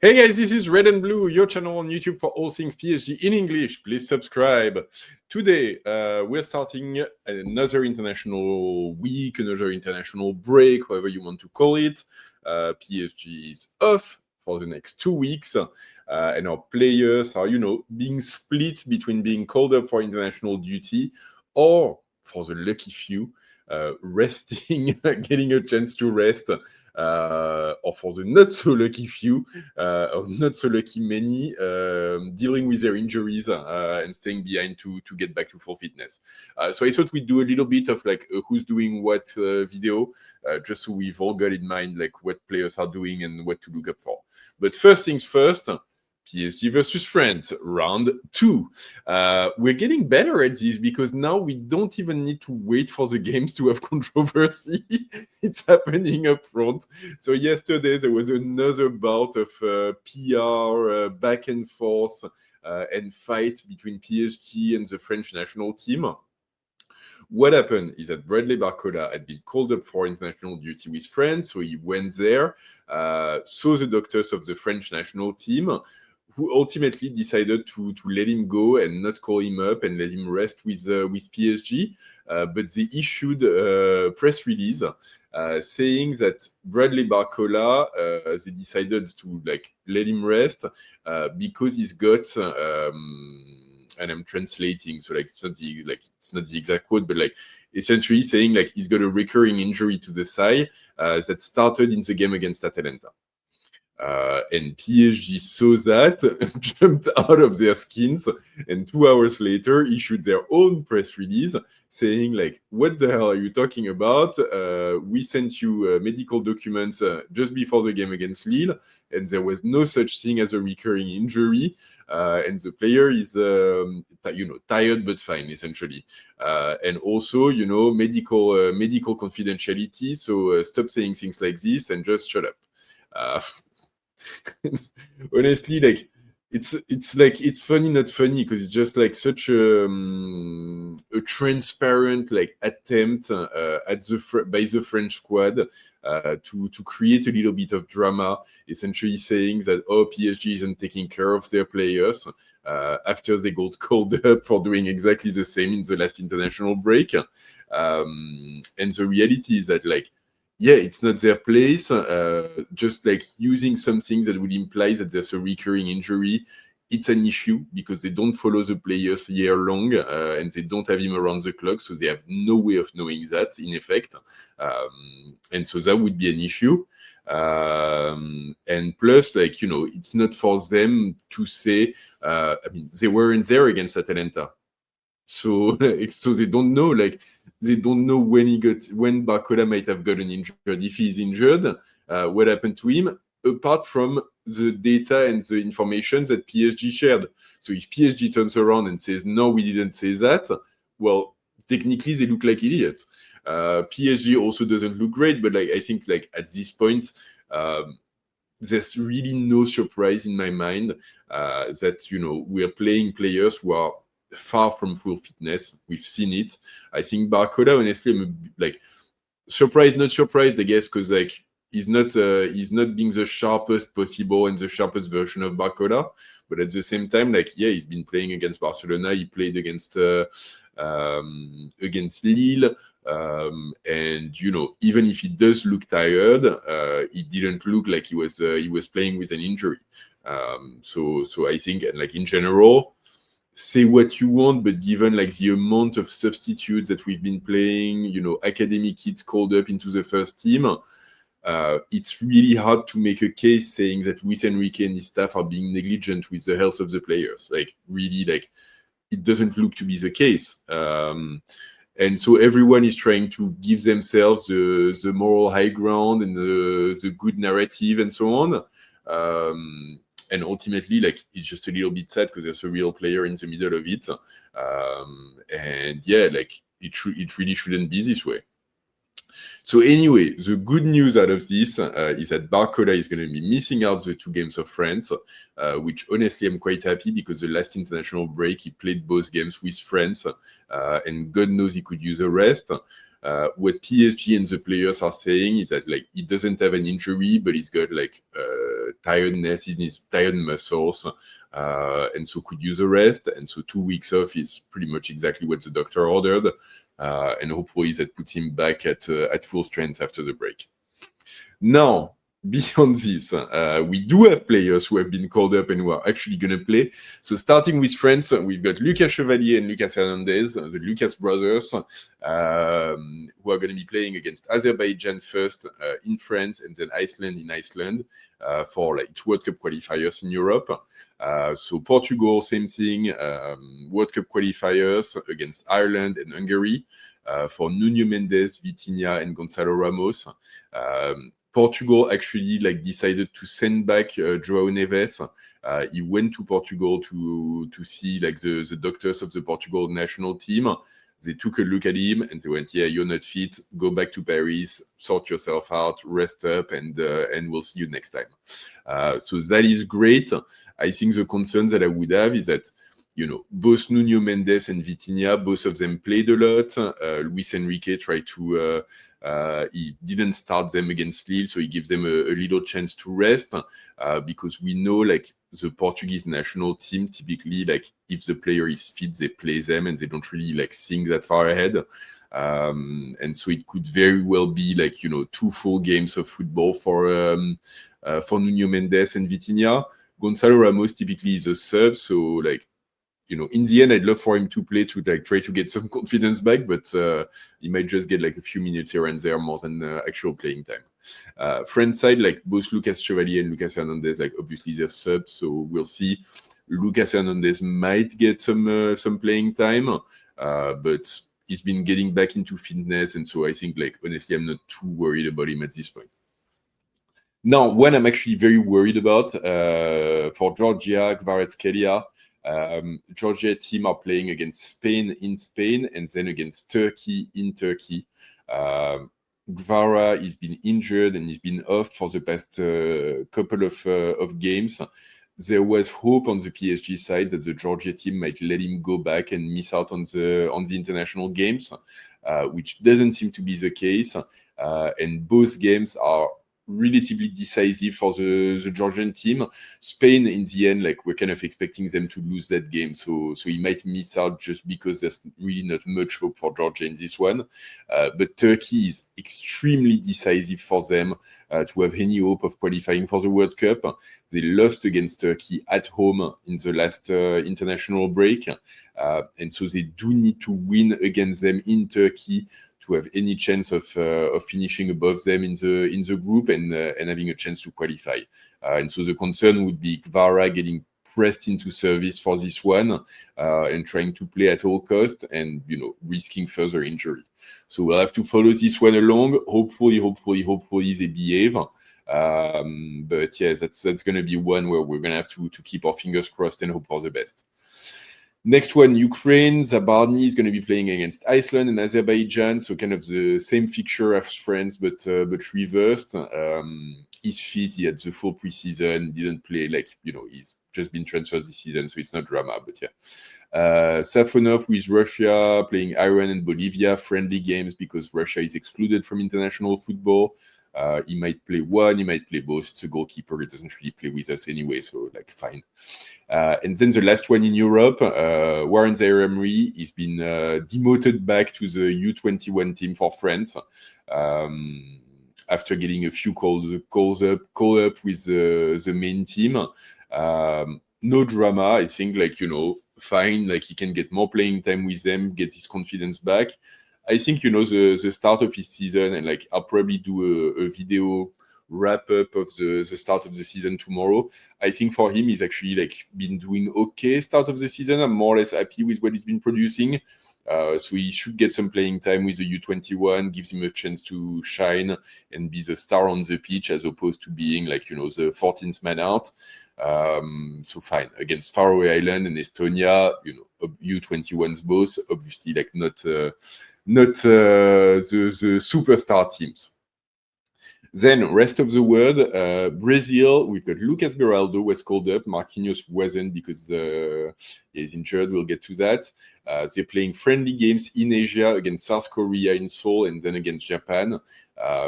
Hey guys, this is Red and Blue, your channel on YouTube for all things PSG in English. Please subscribe. Today, we're starting another international week, another international break, however you want to call it. PSG is off for the next 2 weeks, and our players are, being split between being called up for international duty or, for the lucky few, resting, getting a chance to rest. Or for the not so lucky few, or not so lucky many, dealing with their injuries and staying behind to get back to full fitness. So I thought we'd do a little bit of like a who's doing what video, just so we've all got in mind like what players are doing and what to look up for. But first things first, PSG versus France, round 2. We're getting better at this because now we don't even need to wait for the games to have controversy. It's happening up front. So yesterday there was another bout of PR, back and forth and fight between PSG and the French national team. What happened is that Bradley Barcola had been called up for international duty with France, so he went there, saw the doctors of the French national team, who ultimately decided to let him go and not call him up and let him rest with PSG. But they issued a press release saying that Bradley Barcola, they decided to like let him rest because he's got. And I'm translating, so like it's not the exact quote, but like essentially saying like he's got a recurring injury to the thigh that started in the game against Atalanta. And PSG saw that, jumped out of their skins, and 2 hours later issued their own press release saying like, what the hell are you talking about? We sent you medical documents just before the game against Lille, and there was no such thing as a recurring injury. And the player is, tired but fine, essentially. And also, medical confidentiality. So stop saying things like this and just shut up. Honestly, like it's funny, not funny, because it's just like such a transparent like attempt by the French squad to create a little bit of drama, essentially saying that PSG isn't taking care of their players after they got called up for doing exactly the same in the last international break. And the reality is that like, yeah, it's not their place. Just like using something that would imply that there's a recurring injury, it's an issue because they don't follow the players year long and they don't have him around the clock, so they have no way of knowing that in effect. And so that would be an issue. And plus, like, it's not for them to say, they weren't there against Atalanta. So they don't know, when Barcola might have gotten injured. If he's injured, what happened to him, apart from the data and the information that PSG shared. So if PSG turns around and says, no, we didn't say that, well, technically they look like idiots. PSG also doesn't look great, but I think at this point, there's really no surprise in my mind that, we are playing players who are far from full fitness. We've seen it. I think Barcola, honestly, I'm surprised, not surprised, I guess, because he's not being the sharpest possible and the sharpest version of Barcola. But at the same time, he's been playing against Barcelona. He played against Lille. And even if he does look tired, he didn't look like he was playing with an injury. So I think, and in general, say what you want, but given the amount of substitutes that we've been playing, academy kids called up into the first team, it's really hard to make a case saying that Luis Enrique and his staff are being negligent with the health of the players. It doesn't look to be the case. And so everyone is trying to give themselves the moral high ground and the good narrative and so on. And ultimately, it's just a little bit sad because there's a real player in the middle of it. And yeah, it really shouldn't be this way. So anyway, the good news out of this is that Barcola is going to be missing out the 2 games of France, which honestly I'm quite happy because the last international break he played both games with France, and God knows he could use a rest. What PSG and the players are saying is that like he doesn't have an injury, but he's got like tiredness in his tired muscles, and so could use a rest. And so 2 weeks off is pretty much exactly what the doctor ordered, and hopefully that puts him back at full strength after the break. Now, beyond this, we do have players who have been called up and who are actually going to play. So starting with France, we've got Lucas Chevalier and Lucas Hernandez, the Lucas brothers, who are going to be playing against Azerbaijan first in France and then Iceland in Iceland for like World Cup qualifiers in Europe. So Portugal, same thing, World Cup qualifiers against Ireland and Hungary for Nuno Mendes, Vitinha, and Gonçalo Ramos. Portugal actually like decided to send back João Neves. He went to Portugal to see like the doctors of the Portugal national team. They took a look at him and they went, "Yeah, you're not fit. Go back to Paris, sort yourself out, rest up, and we'll see you next time." So that is great. I think the concerns that I would have is that, you know, both Nuno Mendes and Vitinha, both of them played a lot. Luis Enrique tried to, he didn't start them against Lille, so he gives them a little chance to rest, because we know like the Portuguese national team, typically like if the player is fit, they play them and they don't really like think that far ahead. And so it could very well be like, you know, 2 full games of football for Nuno Mendes and Vitinha. Gonçalo Ramos typically is a sub, so like, you know, in the end, I'd love for him to play to like try to get some confidence back, but he might just get like a few minutes here and there more than actual playing time. French side, like both Lucas Chevalier and Lucas Hernandez, like obviously they're subs, so we'll see. Lucas Hernandez might get some playing time, but he's been getting back into fitness, and so I think like honestly, I'm not too worried about him at this point. Now, one I'm actually very worried about for Georgia, Kvaratskhelia. Georgia team are playing against Spain in Spain and then against Turkey in Turkey. Gvara has been injured and he's been off for the past couple of games. There was hope on the PSG side that the Georgia team might let him go back and miss out on the international games, which doesn't seem to be the case. And both games are relatively decisive for the Georgian team. Spain, in the end, like we're kind of expecting them to lose that game, so he might miss out just because there's really not much hope for Georgia in this one. But Turkey is extremely decisive for them to have any hope of qualifying for the World Cup. They lost against Turkey at home in the last international break, and so they do need to win against them in Turkey to have any chance of finishing above them in the group and having a chance to qualify. And so the concern would be Kvara getting pressed into service for this one and trying to play at all cost and, you know, risking further injury. So we'll have to follow this one along. Hopefully they behave. But yeah, that's going to be one where we're going to have to keep our fingers crossed and hope for the best. Next one, Ukraine. Zabarny is going to be playing against Iceland and Azerbaijan, so kind of the same fixture as France, but reversed. He's fit. He had the full preseason. Didn't play, like, you know, he's just been transferred this season, so it's not drama. But yeah, Safonov with Russia playing Iran and Bolivia friendly games because Russia is excluded from international football. He might play one, he might play both. It's a goalkeeper. He doesn't really play with us anyway, so like fine. And then the last one in Europe, Warren Zaire-Emery, he's been demoted back to the U21 team for France after getting a few call up with the main team. No drama. I think, like, you know, fine. Like, he can get more playing time with them, get his confidence back. I think, you know, the start of his season, and like I'll probably do a video wrap up of the start of the season tomorrow. I think for him, he's actually like been doing okay start of the season. I'm more or less happy with what he's been producing. So he should get some playing time with the U21, gives him a chance to shine and be the star on the pitch as opposed to being like, you know, the 14th man out. So fine, against Faroe Island and Estonia, you know, U21s both, obviously like not the superstar teams. Then rest of the world, Brazil, we've got Lucas Beraldo was called up. Marquinhos wasn't because he's injured. We'll get to that. They're playing friendly games in Asia against South Korea in Seoul and then against Japan.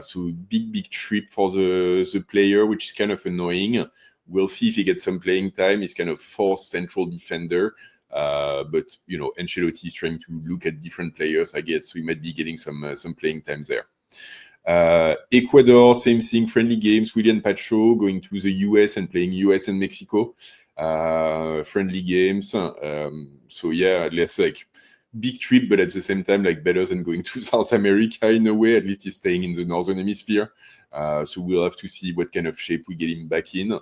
So big trip for the player, which is kind of annoying. We'll see if he gets some playing time. He's kind of fourth central defender. But Ancelotti is trying to look at different players, I guess. So he might be getting some playing time there. Ecuador, same thing, friendly games. William Pacho going to the US and playing US and Mexico. Friendly games. So yeah, less like big trip, but at the same time, like better than going to South America in a way. At least he's staying in the Northern Hemisphere. So we'll have to see what kind of shape we get him back in.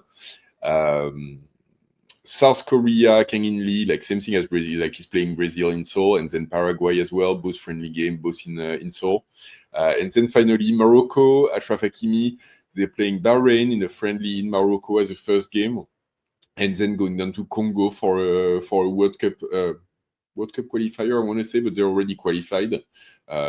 South Korea, Kang In Lee, like same thing as Brazil, like he's playing Brazil in Seoul, and then Paraguay as well, both friendly game, both in Seoul. And then finally, Morocco, Achraf Hakimi, they're playing Bahrain in a friendly in Morocco as a first game, and then going down to Congo for a World Cup qualifier, I want to say, but they're already qualified.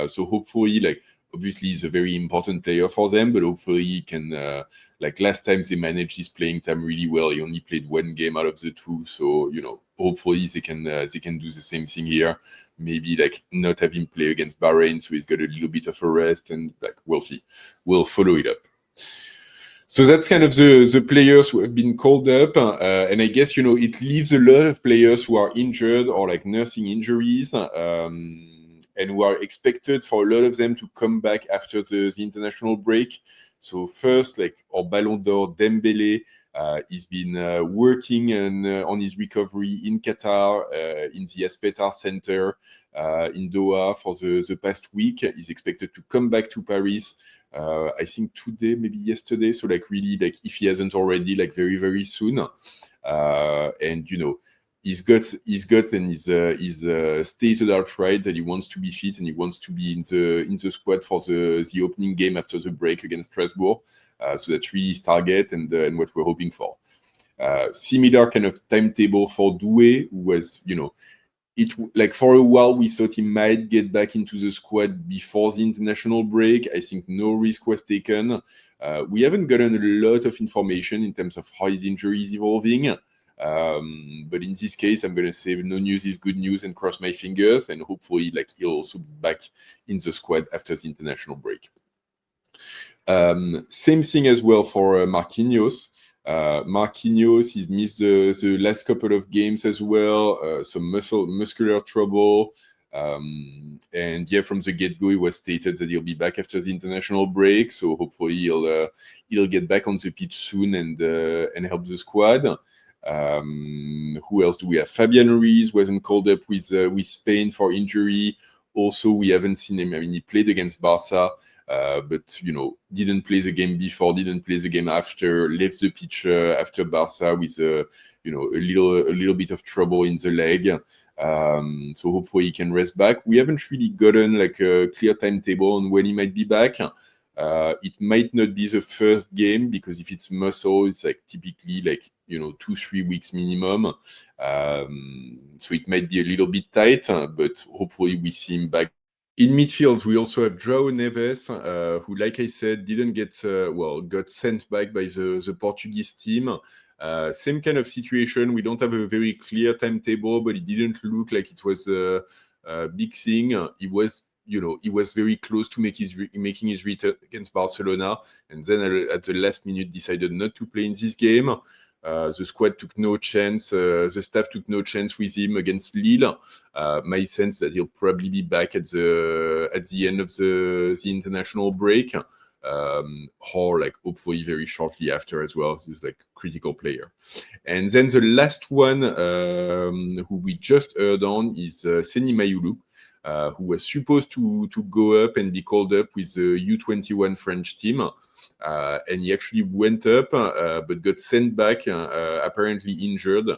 So hopefully, like, obviously he's a very important player for them, but hopefully he can, like last time they managed his playing time really well. He only played one game out of the two. So, hopefully they can do the same thing here. Maybe like not have him play against Bahrain, so he's got a little bit of a rest, and like we'll see. We'll follow it up. So that's kind of the players who have been called up. And I guess, it leaves a lot of players who are injured or like nursing injuries. And who are expected for a lot of them to come back after the international break. So first, like our Ballon d'Or Dembele, he's been working on his recovery in Qatar, in the Aspetar Center in Doha for the past week. He's expected to come back to Paris, I think today, maybe yesterday. So like really, like if he hasn't already, like very, very soon. And, he's got and he's stated outright that he wants to be fit and he wants to be in the squad for the opening game after the break against Strasbourg. So that's really his target and what we're hoping for. Similar kind of timetable for Doué, who was, it like for a while we thought he might get back into the squad before the international break. I think no risk was taken. We haven't gotten a lot of information in terms of how his injury is evolving. But in this case, I'm going to say no news is good news and cross my fingers, and hopefully like he'll also be back in the squad after the international break. Same thing as well for Marquinhos. Marquinhos, he's missed the last couple of games as well, some muscular trouble. And yeah, from the get-go, it was stated that he'll be back after the international break. So hopefully he'll get back on the pitch soon and help the squad. Who else do we have? Fabian Ruiz wasn't called up with Spain for injury. Also, we haven't seen him. I mean, he played against Barca, but didn't play the game before, didn't play the game after, left the pitch after Barca with a little bit of trouble in the leg. So hopefully he can rest back. We haven't really gotten like a clear timetable on when he might be back. It might not be the first game because if it's muscle, it's like typically like 2-3 weeks minimum. So it might be a little bit tight, but hopefully we see him back. In midfield, we also have João Neves, who, like I said, didn't get got sent back by the Portuguese team. Same kind of situation. We don't have a very clear timetable, but it didn't look like it was a big thing. He was very close to making his return against Barcelona, and then at the last minute decided not to play in this game. The squad took no chance. The staff took no chance with him against Lille. My sense that he'll probably be back at the end of the international break, or like hopefully very shortly after as well. This is like critical player. And then the last one who we just heard on is Seny Mayulu. Who was supposed to go up and be called up with the U21 French team. And he actually went up, but got sent back, apparently injured.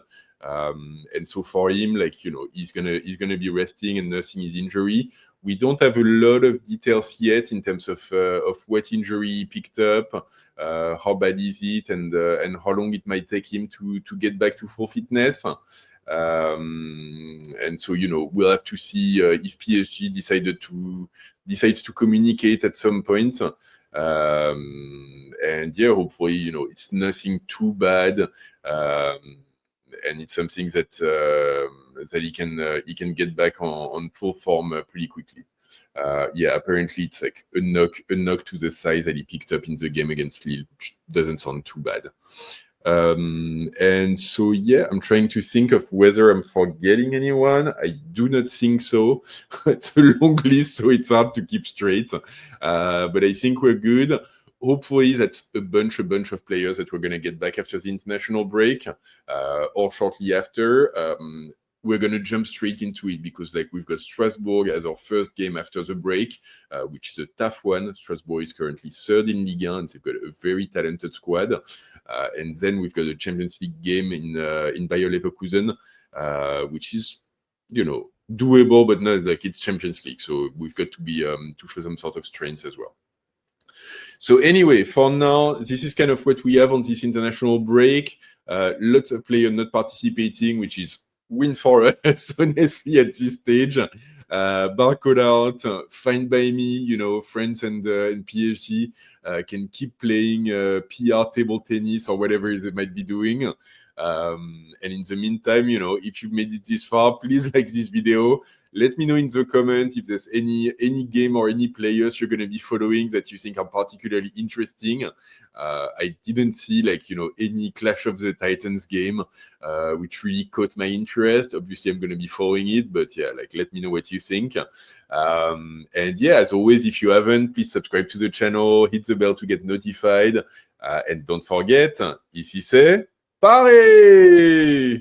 And so for him, like, he's gonna be resting and nursing his injury. We don't have a lot of details yet in terms of what injury he picked up, how bad is it, and how long it might take him to get back to full fitness. And so we'll have to see if PSG decides to communicate at some point. And yeah, hopefully, it's nothing too bad. And it's something that he can get back on full form pretty quickly. Yeah, apparently it's like a knock to the thigh that he picked up in the game against Lille, which doesn't sound too bad. And so, yeah, I'm trying to think of whether I'm forgetting anyone. I do not think so. It's a long list, so it's hard to keep straight. But I think we're good. Hopefully, that's a bunch of players that we're going to get back after the international break or shortly after. We're going to jump straight into it because we've got Strasbourg as our first game after the break, which is a tough one. Strasbourg is currently third in Ligue 1, and they've got a very talented squad. And then we've got a Champions League game in Bayer Leverkusen, which is, doable, but not like it's Champions League. So we've got to be to show some sort of strength as well. So anyway, for now, this is kind of what we have on this international break. Lots of players not participating, which is win for us, honestly, at this stage. Barcola out, fine by me, France and PSG can keep playing PR table tennis or whatever they might be doing. And in the meantime, if you've made it this far, please like this video. Let me know in the comment if there's any game or any players you're going to be following that you think are particularly interesting. I didn't see any Clash of the Titans game, which really caught my interest. Obviously, I'm going to be following it, but yeah, let me know what you think. And yeah, as always, if you haven't, please subscribe to the channel, hit the bell to get notified, and don't forget, ici c'est Paris!